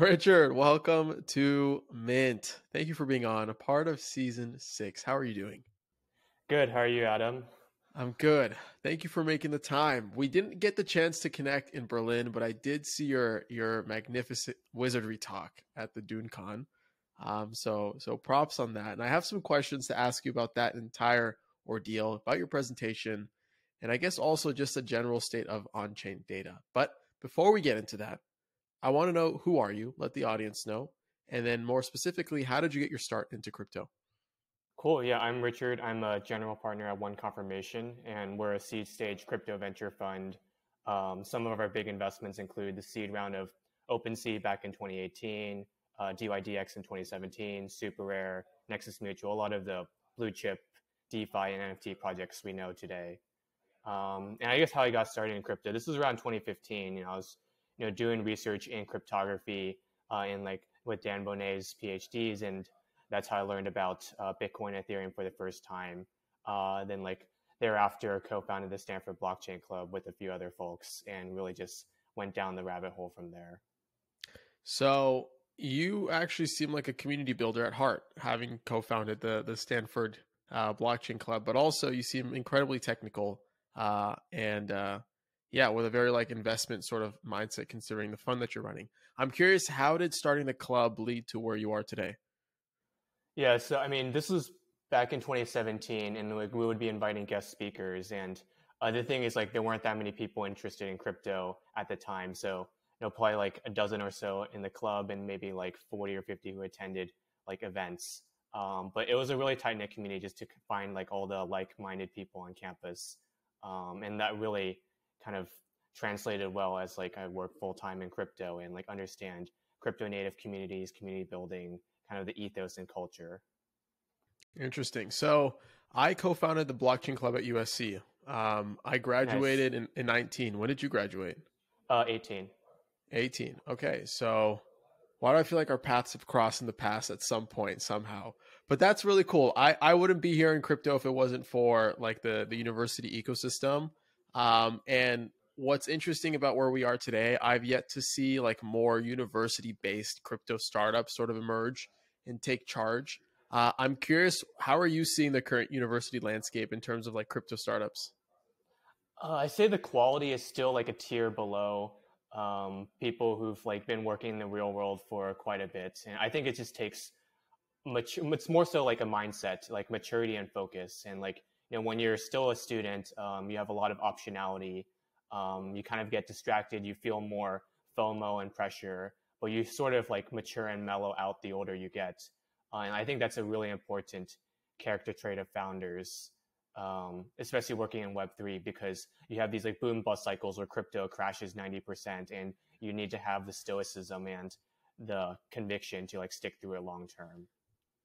Richard, welcome to Mint. Thank you for being on, a part of season 6. How are you doing? Good. How are you, Adam? I'm good. Thank you for making the time. We didn't get the chance to connect in Berlin, but I did see your magnificent wizardry talk at the Dune Con. So props on that. And I have some questions to ask you about that entire ordeal, about your presentation, and I guess also just a general state of on-chain data. But before we get into that, I want to know, who are you? Let the audience know. And then more specifically, how did you get your start into crypto? Cool. Yeah, I'm Richard. I'm a general partner at One Confirmation, and we're a seed stage crypto venture fund. Some of our big investments include the seed round of OpenSea back in 2018, DYDX in 2017, Super Rare, Nexus Mutual, a lot of the blue chip DeFi and NFT projects we know today. And I guess how I got started in crypto. This was around 2015. I was doing research in cryptography in like with Dan Bonnet's PhDs, and that's how I learned about Bitcoin, Ethereum for the first time. Then like thereafter, co-founded the Stanford Blockchain Club with a few other folks, and really just went down the rabbit hole from there. So you actually seem like a community builder at heart, having co-founded the Stanford Blockchain Club, but also you seem incredibly technical and yeah, with a very like investment sort of mindset, considering the fund that you're running. I'm curious, how did starting the club lead to where you are today? Yeah, so I mean, this was back in 2017, and like we would be inviting guest speakers. And the thing is, like, there weren't that many people interested in crypto at the time. So probably like a dozen or so in the club, and maybe like 40 or 50 who attended like events. But it was a really tight knit community just to find like all the like minded people on campus, and that really kind of translated well as like I work full time in crypto and like understand crypto native communities, community building, kind of the ethos and culture. Interesting. So I co-founded the blockchain club at USC. I Nice. graduated in 19. When did you graduate? 18. 18. Okay. So why do I feel like our paths have crossed in the past at some point somehow? But that's really cool. I wouldn't be here in crypto if it wasn't for like the university ecosystem. And what's interesting about where we are today, I've yet to see like more university based crypto startups sort of emerge and take charge. I'm curious, how are you seeing the current university landscape in terms of like crypto startups? I say the quality is still like a tier below people who've like been working in the real world for quite a bit, and I think it just takes much. It's more so like a mindset, like maturity and focus, and like when you're still a student, you have a lot of optionality. You kind of get distracted. You feel more FOMO and pressure, but you sort of like mature and mellow out the older you get. And I think that's a really important character trait of founders, especially working in Web3, because you have these like boom bust cycles where crypto crashes 90%, and you need to have the stoicism and the conviction to like stick through it long term.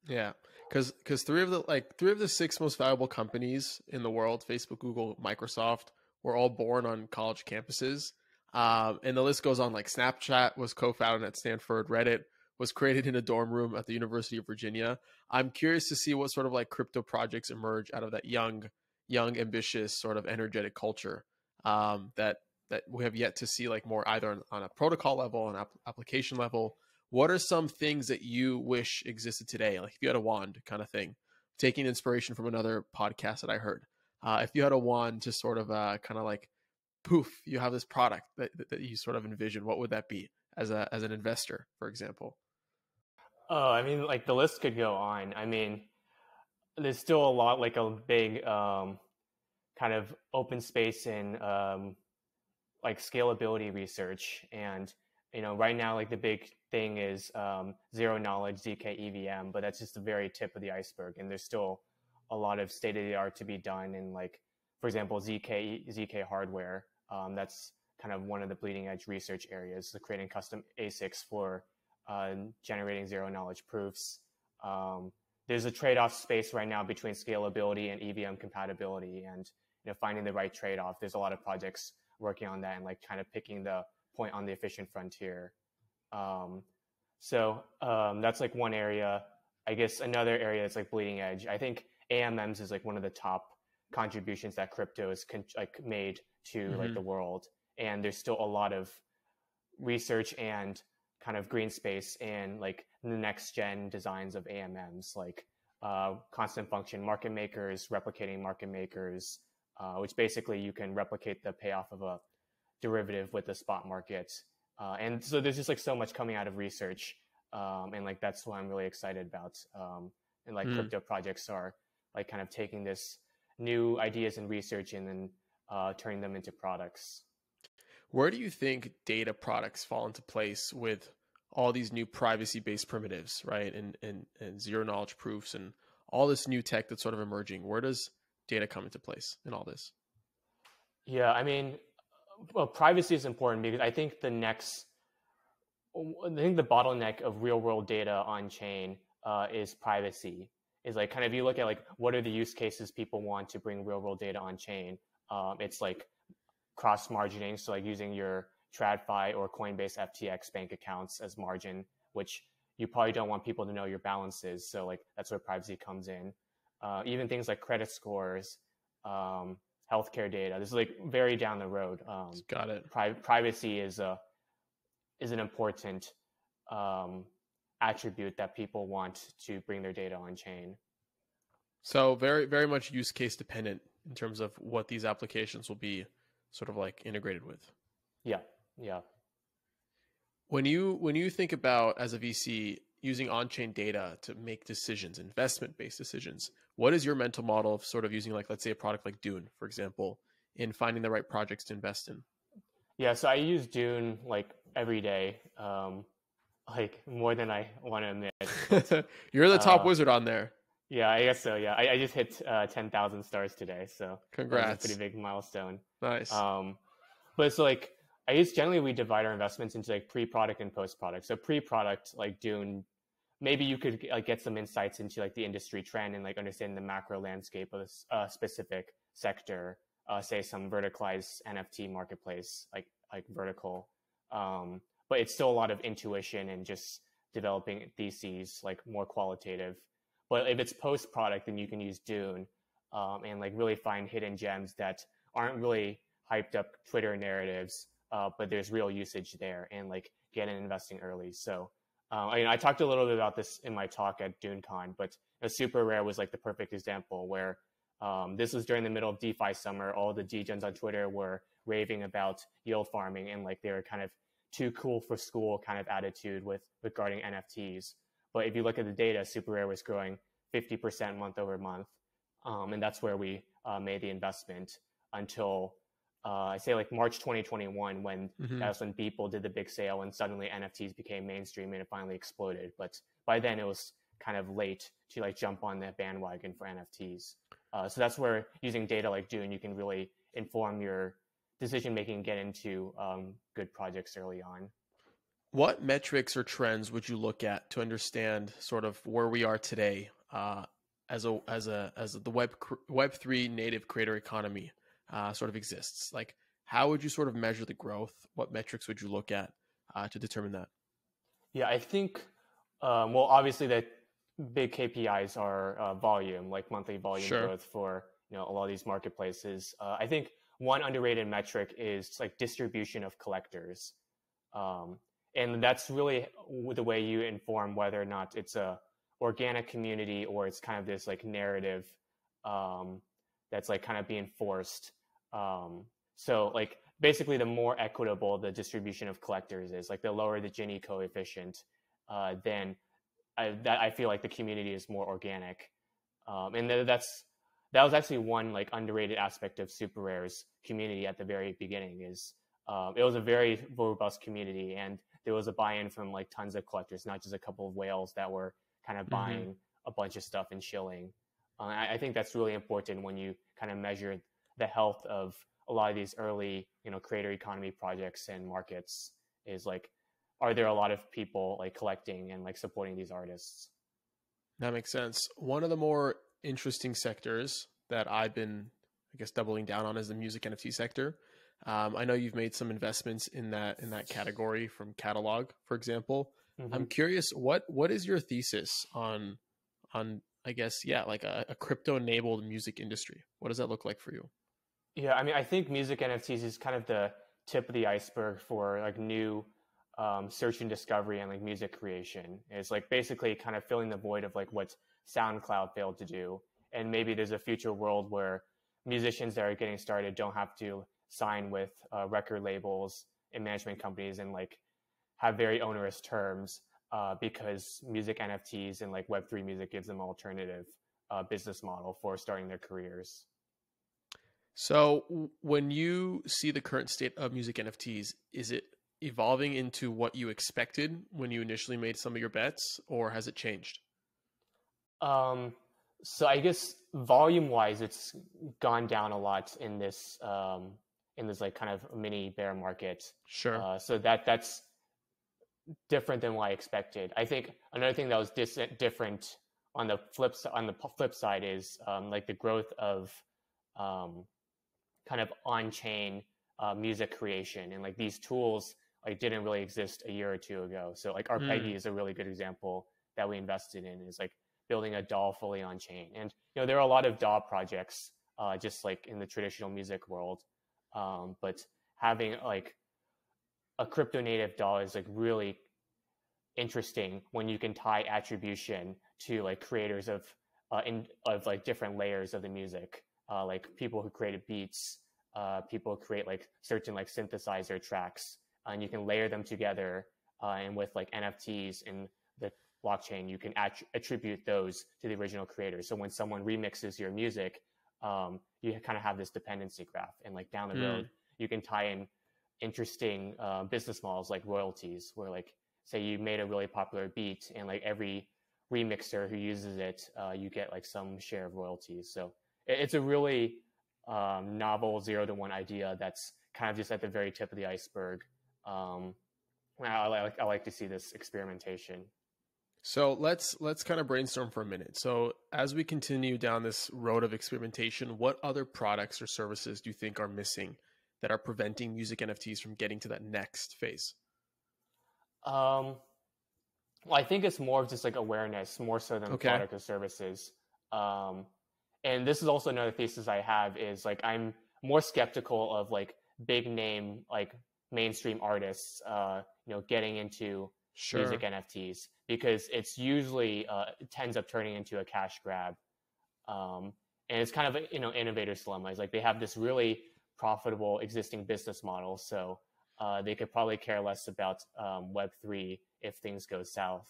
Yeah, because three of the six most valuable companies in the world, Facebook, Google, Microsoft, were all born on college campuses, and the list goes on. Like Snapchat was co-founded at Stanford, Reddit was created in a dorm room at the University of Virginia. I'm curious to see what sort of like crypto projects emerge out of that young, ambitious, sort of energetic culture that we have yet to see like more either on a protocol level and application level. What are some things that you wish existed today? Like if you had a wand kind of thing, taking inspiration from another podcast that I heard. If you had a wand to sort of kind of like poof, you have this product that you sort of envision, what would that be as an investor, for example? Oh, I mean, like the list could go on. I mean, there's still a lot, like a big kind of open space in like scalability research. And right now, like the big thing is zero knowledge ZK EVM, but that's just the very tip of the iceberg. And there's still a lot of state of the art to be done in, like, for example, ZK hardware. That's kind of one of the bleeding edge research areas, so creating custom ASICs for generating zero knowledge proofs. There's a trade-off space right now between scalability and EVM compatibility, and finding the right trade-off. There's a lot of projects working on that and like kind of picking the point on the efficient frontier. So that's like one area. I guess another area that's like bleeding edge, I think AMMs is like one of the top contributions that crypto has like made to like Mm-hmm. the world. And there's still a lot of research and kind of green space in like the next gen designs of AMMs, like constant function market makers, replicating market makers, which basically you can replicate the payoff of a derivative with the spot market. And so there's just like so much coming out of research. And like that's what I'm really excited about. And like crypto projects are like kind of taking this new ideas and research and then turning them into products. Where do you think data products fall into place with all these new privacy-based primitives, right? And zero knowledge proofs and all this new tech that's sort of emerging? Where does data come into place in all this? Yeah, I mean, well, privacy is important because I think the bottleneck of real world data on chain is privacy. Is like kind of you look at like what are the use cases people want to bring real world data on chain. It's like cross margining, so like using your TradFi or Coinbase FTX bank accounts as margin, which you probably don't want people to know your balances. So like that's where privacy comes in. Even things like credit scores, healthcare data. This is like very down the road. Got it. Privacy is an important attribute that people want to bring their data on chain. So very, very much use case dependent in terms of what these applications will be sort of like integrated with. Yeah. Yeah. When you think about as a VC using on-chain data to make decisions, investment-based decisions, what is your mental model of sort of using like, let's say a product like Dune, for example, in finding the right projects to invest in? Yeah. So I use Dune like every day, like more than I want to admit. You're the top wizard on there. Yeah, I guess so. Yeah, I just hit 10,000 stars today, so congrats. That was a pretty big milestone. Nice. But it's like generally we divide our investments into like pre-product and post-product. So pre-product, like Dune, maybe you could like get some insights into like the industry trend and like understand the macro landscape of a specific sector. Say some verticalized NFT marketplace, like vertical. But it's still a lot of intuition and just developing theses, like more qualitative. But if it's post product, then you can use Dune and like really find hidden gems that aren't really hyped up Twitter narratives, but there's real usage there and like get in investing early. So I talked a little bit about this in my talk at DuneCon, but Super Rare was like the perfect example where this was during the middle of DeFi summer. All the degens on Twitter were raving about yield farming and like they were kind of too cool for school kind of attitude regarding NFTs. But if you look at the data, Super Rare was growing 50% month over month. And that's where we made the investment until I say like March 2021, when that was when Beeple did the big sale and suddenly NFTs became mainstream and it finally exploded. But by then it was kind of late to like jump on that bandwagon for NFTs. So that's where using data like Dune, you can really inform your decision-making, get into good projects early on. What metrics or trends would you look at to understand sort of where we are today as the Web3 native creator economy sort of exists? Like, how would you sort of measure the growth? What metrics would you look at to determine that? Yeah, I think, well, obviously the big KPIs are volume, like monthly volume growth for a lot of these marketplaces. I think one underrated metric is like distribution of collectors. And that's really the way you inform whether or not it's a organic community or it's kind of this like narrative that's like kind of being forced. So like basically the more equitable the distribution of collectors is, like the lower the Gini coefficient, then I feel like the community is more organic. And that was actually one like underrated aspect of Super Rare's community at the very beginning is it was a very robust community and there was a buy-in from like tons of collectors, not just a couple of whales that were kind of buying a bunch of stuff and shilling. I think that's really important when you kind of measure the health of a lot of these early, creator economy projects and markets is like, are there a lot of people like collecting and like supporting these artists? That makes sense. One of the more interesting sectors that I've been, I guess, doubling down on is the music NFT sector. I know you've made some investments in that category from Catalog, for example. I'm curious, what is your thesis on I guess, like a crypto enabled music industry? What does that look like for you? Yeah, I mean, I think music NFTs is kind of the tip of the iceberg for like new search and discovery and like music creation. It's like basically kind of filling the void of like what SoundCloud failed to do. And maybe there's a future world where musicians that are getting started don't have to sign with record labels and management companies and like have very onerous terms because music NFTs and like Web3 music gives them an alternative business model for starting their careers. So when you see the current state of music NFTs, is it evolving into what you expected when you initially made some of your bets, or has it changed? So I guess volume wise, it's gone down a lot in this like kind of mini bear market. Sure. So that's different than what I expected. I think another thing that was different on the flip side is like the growth of kind of on-chain music creation, and like these tools like didn't really exist a year or two ago. So like Arpeggi is a really good example that we invested in, is like building a DAW fully on chain. And there are a lot of DAW projects just like in the traditional music world, but having like a crypto native DAW is like really interesting when you can tie attribution to like creators of like different layers of the music, like people who created beats, people who create like certain like synthesizer tracks, and you can layer them together, and with like NFTs in the blockchain, you can attribute those to the original creator. So when someone remixes your music, you kind of have this dependency graph, and like down the road, you can tie in interesting business models like royalties, where like say you made a really popular beat, and like every remixer who uses it, you get like some share of royalties. So it's a really novel 0 to 1 idea that's kind of just at the very tip of the iceberg. I like to see this experimentation. So let's kind of brainstorm for a minute. So as we continue down this road of experimentation, what other products or services do you think are missing that are preventing music NFTs from getting to that next phase? Well, I think it's more of just like awareness, more so than product or services. And this is also another thesis I have, is like I'm more skeptical of like big name, like mainstream artists, getting into music NFTs, because it's usually it tends up turning into a cash grab. And it's kind of innovator's dilemma. It's like they have this really profitable existing business model, so they could probably care less about Web3 if things go south,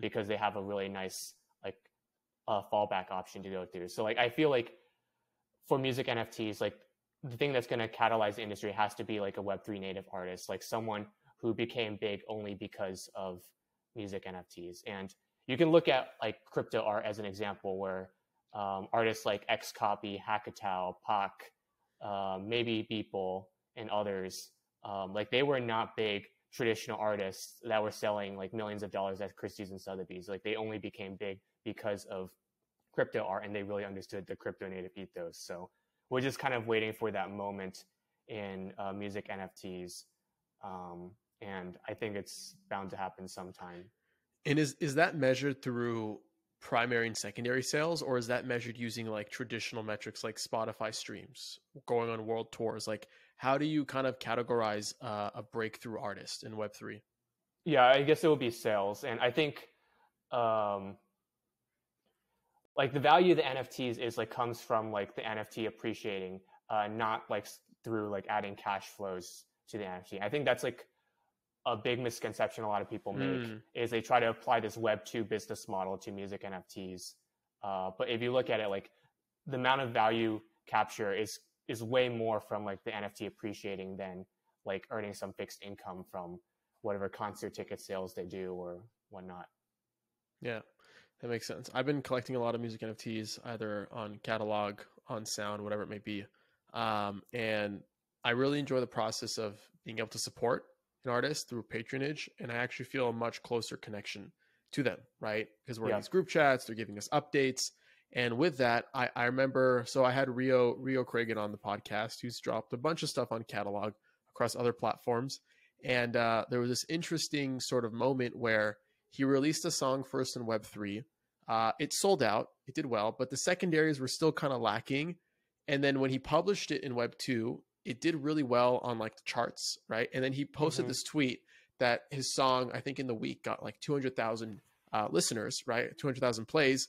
because they have a really nice like fallback option to go through. So like I feel like for music NFTs, like the thing that's going to catalyze the industry has to be like a Web3 native artist, like someone who became big only because of music NFTs. And you can look at like crypto art as an example, where artists like Xcopy, Hackatow, Pak, maybe Beeple, and others, like they were not big traditional artists that were selling like millions of dollars at Christie's and Sotheby's. Like they only became big because of crypto art, and they really understood the crypto native ethos. So we're just kind of waiting for that moment in music NFTs, and I think it's bound to happen sometime. And is that measured through primary and secondary sales, or is that measured using like traditional metrics like Spotify streams, going on world tours? Like how do you kind of categorize a breakthrough artist in Web3? Yeah, I guess it would be sales. And I think like the value of the NFTs is like comes from like the NFT appreciating, not like through like adding cash flows to the NFT. I think that's like a big misconception a lot of people make, is they try to apply this Web 2 business model to music NFTs. But if you look at it, like the amount of value capture is way more from like the NFT appreciating than like earning some fixed income from whatever concert ticket sales they do or whatnot. Yeah, that makes sense. I've been collecting a lot of music NFTs, either on catalog, on sound, whatever it may be. And I really enjoy the process of being able to support an artist through patronage, and I actually feel a much closer connection to them, right? Because we're in these group chats, they're giving us updates. And with that, I remember, so I had Rio Cragen on the podcast, who's dropped a bunch of stuff on catalog across other platforms. And there was this interesting sort of moment where he released a song first in Web3. It sold out, it did well, but the secondaries were still kind of lacking. And then when he published it in Web2, it did really well on like the charts, right? And then he posted Hmm. this tweet that his song, I think in the week, got like 200,000 listeners, right? 200,000 plays.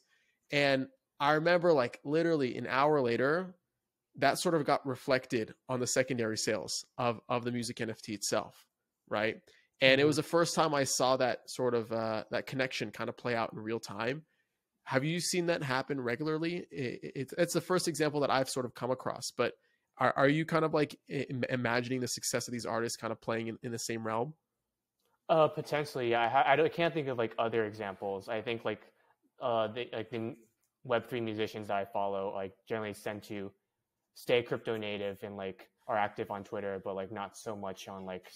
And I remember like literally an hour later, that sort of got reflected on the secondary sales of the music NFT itself, right? And it Hmm. was the first time I saw that sort of that connection kind of play out in real time. Have you seen that happen regularly? It's the first example that I've sort of come across, but are you kind of like imagining the success of these artists kind of playing in the same realm? Potentially, yeah. I can't think of like other examples. I think like the Web3 musicians that I follow like generally tend to stay crypto native and like are active on Twitter, but like not so much on like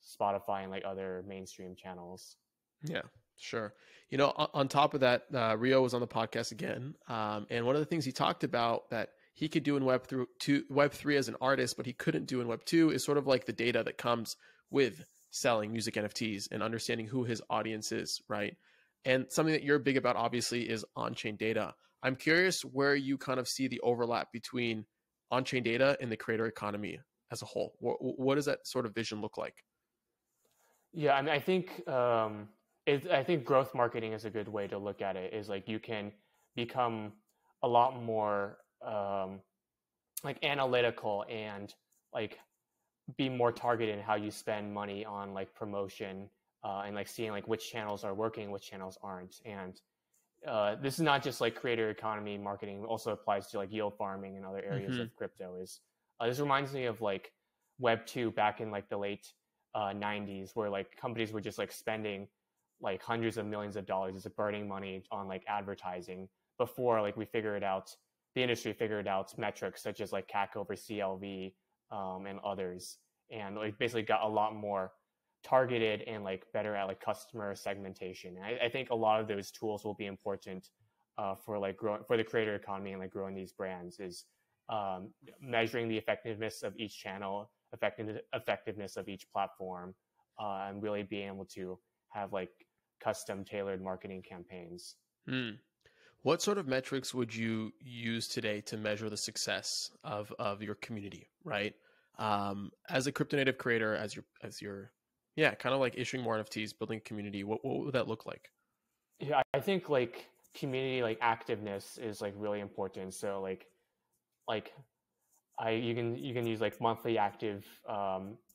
Spotify and like other mainstream channels. Yeah, sure. You know, on top of that, Rio was on the podcast again, and one of the things he talked about that he could do in Web3 as an artist, but he couldn't do in Web2 is sort of like the data that comes with selling music NFTs and understanding who his audience is, right? And something that you're big about, obviously, is on-chain data. I'm curious where you kind of see the overlap between on-chain data and the creator economy as a whole. What does that sort of vision look like? Yeah, I mean, I think growth marketing is a good way to look at it. Is like you can become a lot more like analytical and like be more targeted in how you spend money on like promotion and like seeing like which channels are working, which channels aren't. And this is not just like creator economy marketing; it also applies to like yield farming and other areas Hmm. of crypto. Is this reminds me of like Web 2 back in like the late 90s, where like companies were just like spending like hundreds of millions of dollars, just burning money on like advertising before like we figured out the industry figured out metrics such as like CAC over CLV and others, and like basically got a lot more targeted and like better at like customer segmentation. And I think a lot of those tools will be important for like growing for the creator economy and like growing these brands is measuring the effectiveness of each channel, effectiveness of each platform, and really being able to have like custom tailored marketing campaigns. Hmm. What sort of metrics would you use today to measure the success of your community, right? As a crypto native creator, as your yeah, kind of like issuing more NFTs, building a community, what would that look like? Yeah, I think like community like activeness is like really important. So like I you can use like monthly active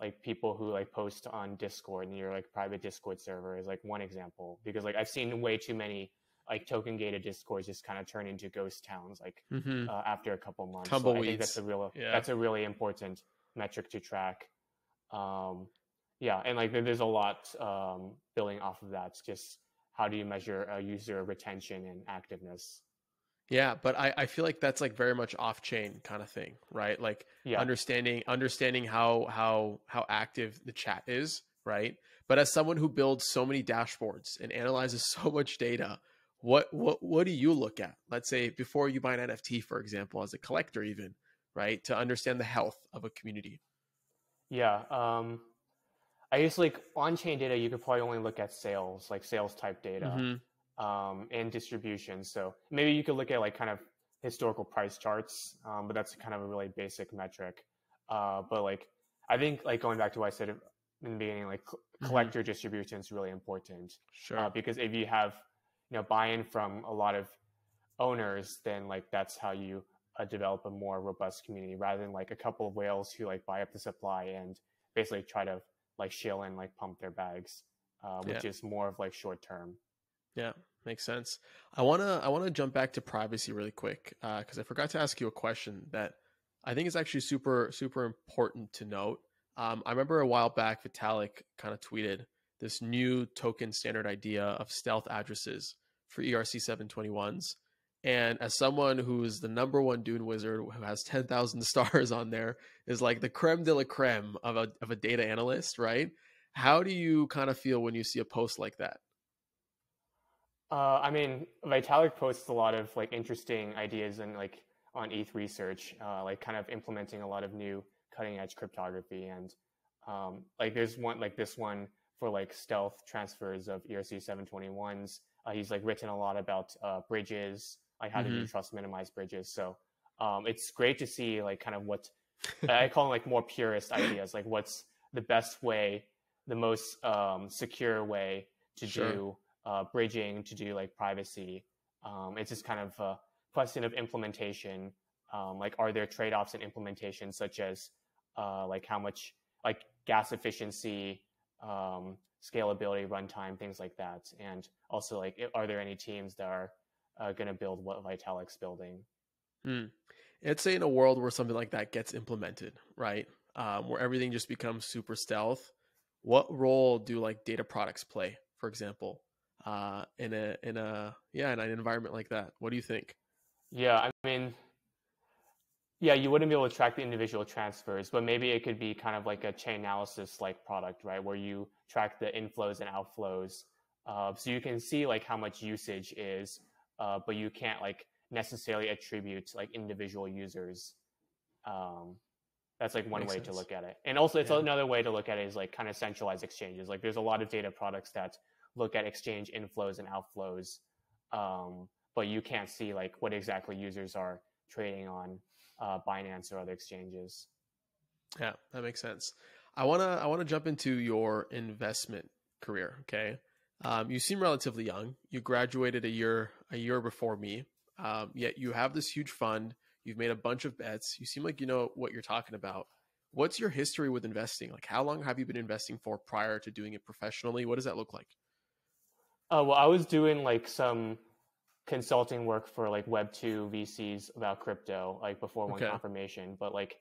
like people who like post on Discord and your like private Discord server is like one example, because like I've seen way too many like token gated Discords just kind of turn into ghost towns like Hmm. after a couple months. So I think Tumbleweeds. Yeah. that's a really important metric to track. Um, yeah, and like there's a lot building off of that. It's just how do you measure user retention and activeness? Yeah, but I feel like that's like very much off chain kind of thing, right? Like Yeah. understanding how active the chat is, right? But as someone who builds so many dashboards and analyzes so much data, what do you look at? Let's say before you buy an NFT, for example, as a collector even, right? To understand the health of a community. Yeah. I guess like on-chain data, you could probably only look at sales, like sales type data, Hmm. and distribution. So maybe you could look at like kind of historical price charts, but that's kind of a really basic metric. But like I think like going back to what I said in the beginning, like Hmm. collector distribution is really important Sure. because if you have buy-in from a lot of owners, then like that's how you develop a more robust community rather than like a couple of whales who like buy up the supply and basically try to like shill and like pump their bags, Yeah. which is more of like short term. Yeah, makes sense. I wanna jump back to privacy really quick because I forgot to ask you a question that I think is actually super important to note. I remember a while back Vitalik kind of tweeted this new token standard idea of stealth addresses for ERC 721s. And as someone who is the number one Dune wizard who has 10,000 stars on there, is like the creme de la creme of a data analyst, right? How do you kind of feel when you see a post like that? I mean, Vitalik posts a lot of like interesting ideas and like on ETH research, like kind of implementing a lot of new cutting edge cryptography. And like there's one like this one for like stealth transfers of ERC 721s. He's like written a lot about bridges, like how to do Hmm. trust minimized bridges. So it's great to see like kind of what I call them like more purist ideas, like what's the best way, the most secure way to Sure. do bridging, to do like privacy. It's just kind of a question of implementation. Like, are there trade-offs in implementation, such as like how much, like gas efficiency, scalability, runtime, things like that, and also like, are there any teams that are going to build what Vitalik's building? Hmm. Let's say in a world where something like that gets implemented, right? Where everything just becomes super stealth. What role do like data products play, for example, in an environment like that? What do you think? Yeah, I mean, yeah, you wouldn't be able to track the individual transfers, but maybe it could be kind of like a chain analysis like product, right? Where you track the inflows and outflows. So you can see like how much usage is, but you can't like necessarily attribute like individual users. Um, that's like one Makes way to sense. look at it. And also it's Yeah. another way to look at it is like kind of centralized exchanges. Like there's a lot of data products that look at exchange inflows and outflows, but you can't see like what exactly users are trading on Binance or other exchanges. Yeah, that makes sense. I wanna jump into your investment career. Okay, you seem relatively young. You graduated a year before me. Yet you have this huge fund. You've made a bunch of bets. You seem like you know what you're talking about. What's your history with investing? Like, how long have you been investing for prior to doing it professionally? What does that look like? Well, I was doing like some consulting work for like Web2 VCs about crypto, like before one Okay. confirmation, but like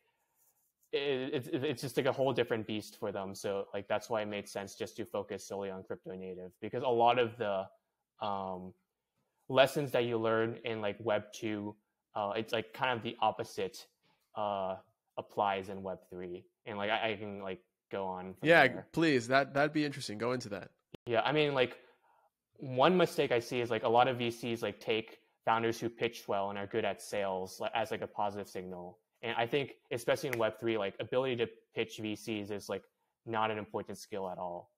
it's just like a whole different beast for them. So like that's why it made sense just to focus solely on crypto native, because a lot of the um, lessons that you learn in like Web 2, it's like kind of the opposite uh, applies in Web 3, and like I can like go on from Yeah, there. please. That'd be interesting. Go into that. Yeah, I mean, like one mistake I see is like a lot of VCs like take founders who pitch well and are good at sales as like a positive signal. And I think especially in Web 3, like ability to pitch VCs is like not an important skill at all.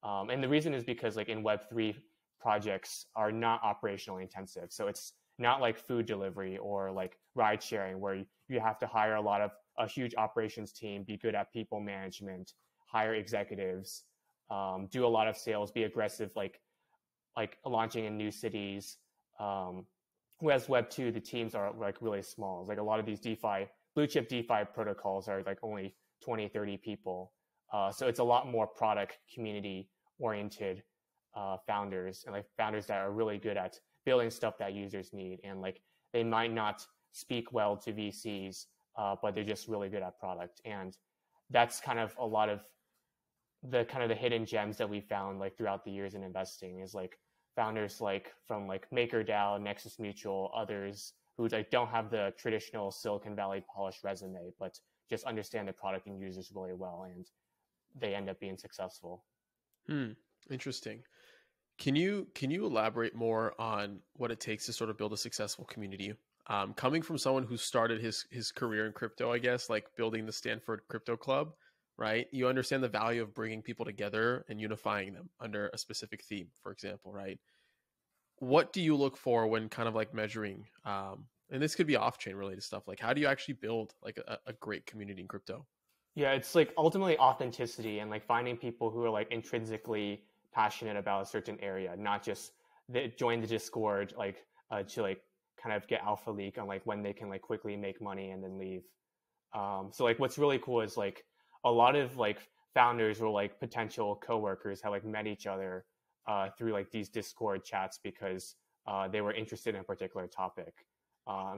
And the reason is because like in Web 3, projects are not operationally intensive. So it's not like food delivery or like ride sharing where you have to hire a huge operations team, be good at people management, hire executives, do a lot of sales, be aggressive, like launching in new cities. Um, Whereas Web 2, the teams are like really small. It's like a lot of these DeFi, blue chip DeFi protocols are like only 20, 30 people. So it's a lot more product community oriented founders, and like founders that are really good at building stuff that users need. And like they might not speak well to VCs, but they're just really good at product. And that's kind of a lot of the hidden gems that we found like throughout the years in investing is like founders like from like MakerDAO, Nexus Mutual, others who like don't have the traditional Silicon Valley polished resume, but just understand the product and users really well, and they end up being successful. Hmm. Interesting. Can you elaborate more on what it takes to sort of build a successful community? Coming from someone who started his career in crypto, I guess, like building the Stanford Crypto Club, right? You understand the value of bringing people together and unifying them under a specific theme, for example, right? What do you look for when kind of like measuring? And this could be off-chain related stuff. Like, how do you actually build like a great community in crypto? Yeah, it's like ultimately authenticity and like finding people who are like intrinsically passionate about a certain area, not just they join the Discord like to like kind of get alpha leak on like when they can like quickly make money and then leave. So like what's really cool is like a lot of like founders or like potential coworkers have like met each other through like these Discord chats because they were interested in a particular topic.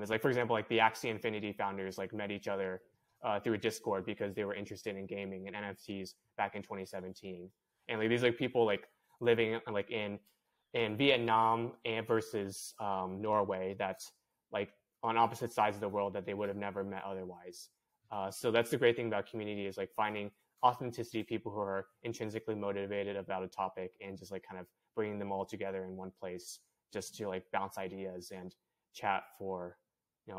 It's like, for example, like the Axie Infinity founders like met each other through a Discord because they were interested in gaming and NFTs back in 2017. And like these like people like living like in Vietnam and versus Norway, that's like on opposite sides of the world that they would have never met otherwise. So that's the great thing about community is like finding authenticity, people who are intrinsically motivated about a topic, and just like kind of bringing them all together in one place just to like bounce ideas and chat for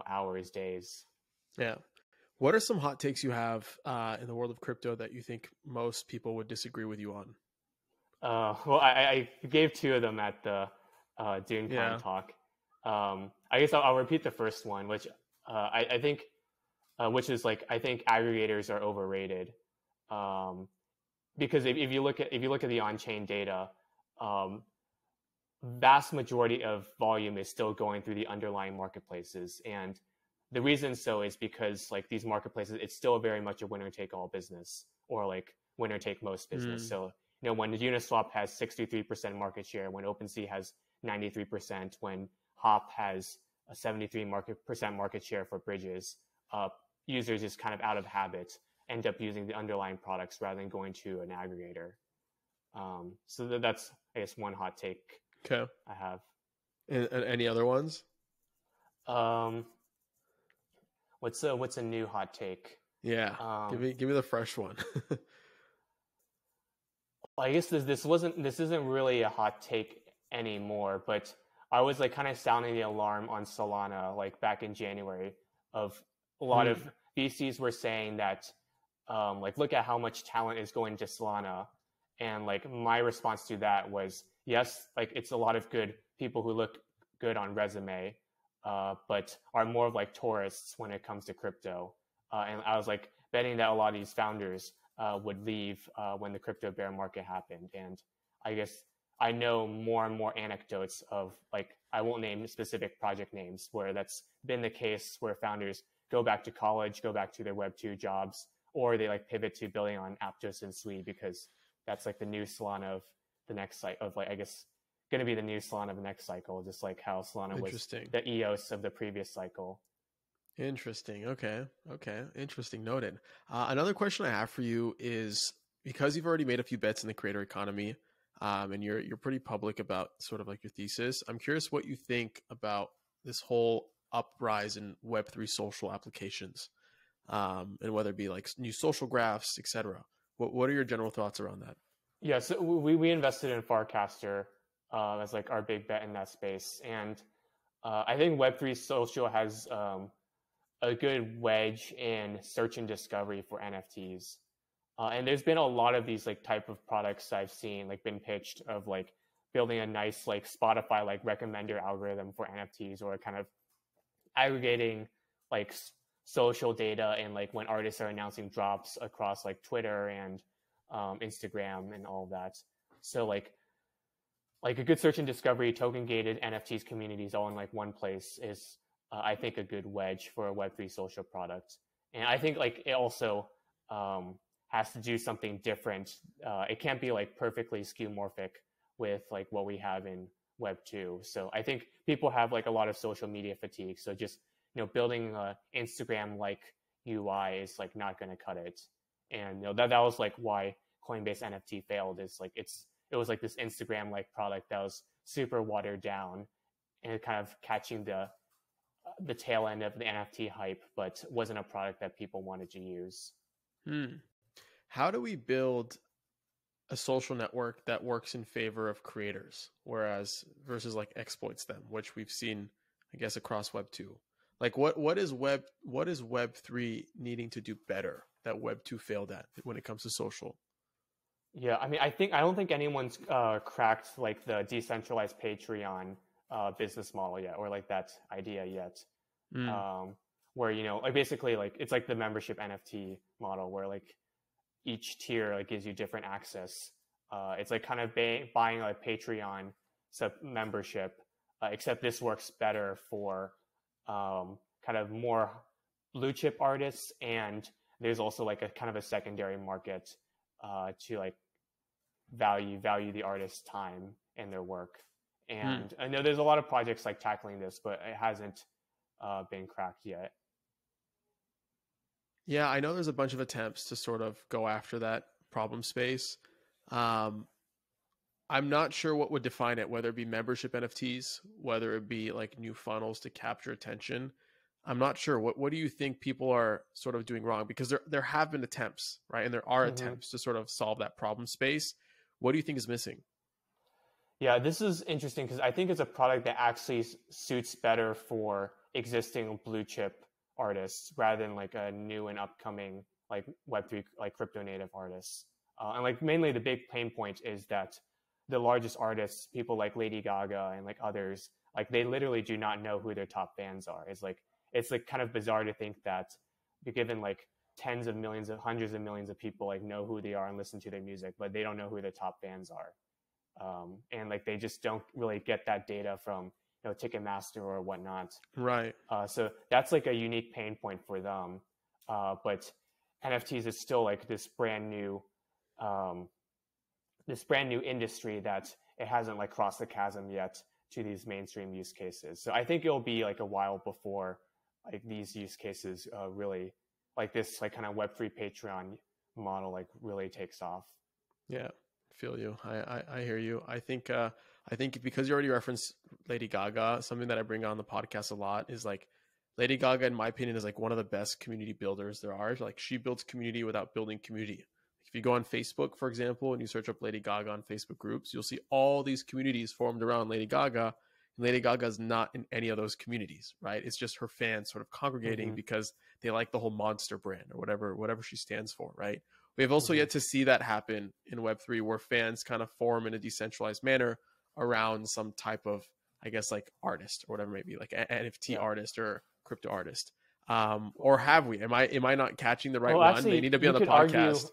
hours, days. Yeah. What are some hot takes you have in the world of crypto that you think most people would disagree with you on? Well, I gave two of them at the DuneCon Yeah. talk. I guess I'll repeat the first one, which I think which is like I think aggregators are overrated, because if you look at the on-chain data, um, vast majority of volume is still going through the underlying marketplaces, and the reason so is because like these marketplaces, it's still very much a winner take all business, or like winner take most business. So when Uniswap has 63% market share, when OpenSea has 93%, when Hop has a 73% market share for bridges, users just kind of out of habit end up using the underlying products rather than going to an aggregator. So that's, I guess, one hot take Okay. I have. And any other ones? What's a new hot take? Yeah. Give me the fresh one. I guess this isn't really a hot take anymore, but I was like kind of sounding the alarm on Solana like back in January of a lot of VCs were saying that like look at how much talent is going to Solana, and like my response to that was yes, like it's a lot of good people who look good on resume, but are more of like tourists when it comes to crypto. And I was like betting that a lot of these founders would leave when the crypto bear market happened. And I guess I know more and more anecdotes of like, I won't name specific project names where that's been the case, where founders go back to college, go back to their Web2 jobs, or they like pivot to building on Aptos and Sui, because that's like the new Solana of the next cycle, of like, I guess, going to be the new Solana of the next cycle, just like how Solana was the EOS of the previous cycle. Interesting. Okay. Interesting. Noted. Another question I have for you is, because you've already made a few bets in the creator economy, and you're pretty public about sort of like your thesis, I'm curious what you think about this whole uprise in Web3 social applications, and whether it be like new social graphs, etc. What are your general thoughts around that? Yeah, so we invested in Farcaster as like our big bet in that space, and I think Web3 social has a good wedge in search and discovery for NFTs. And there's been a lot of these like type of products I've seen like been pitched of like building a nice like Spotify like recommender algorithm for NFTs, or kind of aggregating like social data and like when artists are announcing drops across like Twitter and Instagram and all of that. So like a good search and discovery token gated NFTs communities all in like one place is I think a good wedge for a Web3 social product. And I think like it also has to do something different. It can't be like perfectly skeuomorphic with like what we have in Web2. So I think people have like a lot of social media fatigue. So just, building a Instagram like UI is like not going to cut it. And that was like why Coinbase NFT failed, is like it was like this Instagram like product that was super watered down and kind of catching the tail end of the NFT hype, but wasn't a product that people wanted to use. How do we build a social network that works in favor of creators, versus like exploits them, which we've seen, I guess, across Web 2? Like what is Web 3 needing to do better that Web 2 failed at when it comes to social? Yeah, I mean, I don't think anyone's cracked like the decentralized Patreon business model yet, or like that idea yet. Where like basically like it's like the membership NFT model, where like each tier like gives you different access. It's like kind of buying like Patreon sub membership, except this works better for kind of more blue chip artists, and there's also like a kind of a secondary market to like value the artist's time and their work. And I know there's a lot of projects like tackling this, but it hasn't been cracked yet. Yeah, I know there's a bunch of attempts to sort of go after that problem space. I'm not sure what would define it, whether it be membership NFTs, whether it be like new funnels to capture attention. I'm not sure. What do you think people are sort of doing wrong? Because there have been attempts, right? And there are attempts to sort of solve that problem space. What do you think is missing? Yeah, this is interesting because I think it's a product that actually suits better for existing blue chip artists rather than like a new and upcoming like Web3 like crypto native artists. And like mainly the big pain point is that the largest artists, people like Lady Gaga and like others, like they literally do not know who their top fans are. It's like kind of bizarre to think that given like tens of millions of hundreds of millions of people like know who they are and listen to their music, but they don't know who their top bands are. And like they just don't really get that data from Ticketmaster or whatnot. Right. So that's like a unique pain point for them. But NFTs is still like this brand new industry that it hasn't like crossed the chasm yet to these mainstream use cases. So I think it'll be like a while before like these use cases really like this like kind of Web3 Patreon model like really takes off. Yeah, feel you. I hear you. I think because you already referenced Lady Gaga, something that I bring on the podcast a lot is like Lady Gaga, in my opinion, is like one of the best community builders there are. Like she builds community without building community. If you go on Facebook, for example, and you search up Lady Gaga on Facebook groups, you'll see all these communities formed around Lady Gaga. And Lady Gaga is not in any of those communities, right? It's just her fans sort of congregating because they like the whole monster brand or whatever she stands for, right? We have also yet to see that happen in Web3 where fans kind of form in a decentralized manner around some type of, I guess, like artist or whatever, maybe like an NFT artist or crypto artist. Or have we? Am I not catching the right one? Actually, they need to be on the podcast.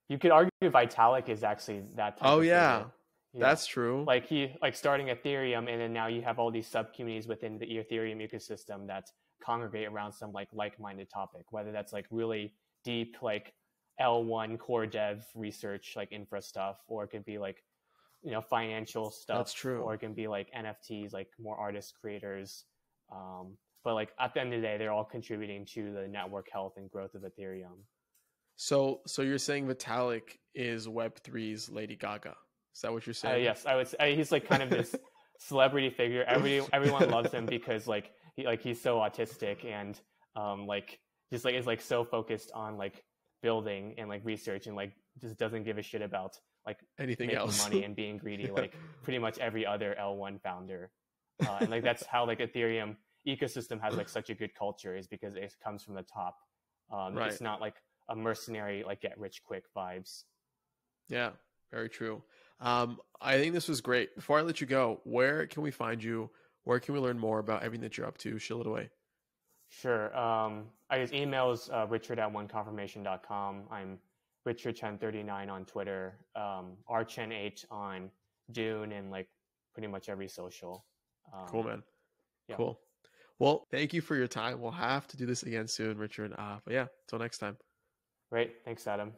You could argue Vitalik is actually that type of yeah. figure. That's true. Like he starting Ethereum, and then now you have all these sub communities within the Ethereum ecosystem that congregate around some like-minded topic, whether that's like really deep like L1 core dev research, like infra stuff, or it could be like financial stuff. That's true. Or it can be like NFTs, like more artist creators. But like at the end of the day, they're all contributing to the network health and growth of Ethereum. So you're saying Vitalik is Web3's Lady Gaga? Is that what you're saying? Yes, I would say he's like kind of this celebrity figure. Everyone loves him because like he's so autistic and like just like is like so focused on like building and like research and like just doesn't give a shit about like anything making else, money and being greedy like pretty much every other L1 founder. And like that's how like Ethereum ecosystem has like such a good culture, is because it comes from the top. Right. It's not like a mercenary like get rich quick vibes. Yeah, very true. I think this was great. Before I let you go, where can we find you? Where can we learn more about everything that you're up to? Shill it away. Sure. I use emails, richard@oneconfirmation.com. I'm Richard Chen 39 on Twitter, rchen8 on Dune, and like pretty much every social. Cool, man. Yeah. Cool. Well, thank you for your time. We'll have to do this again soon, Richard. But yeah, until next time. Great. Thanks, Adam.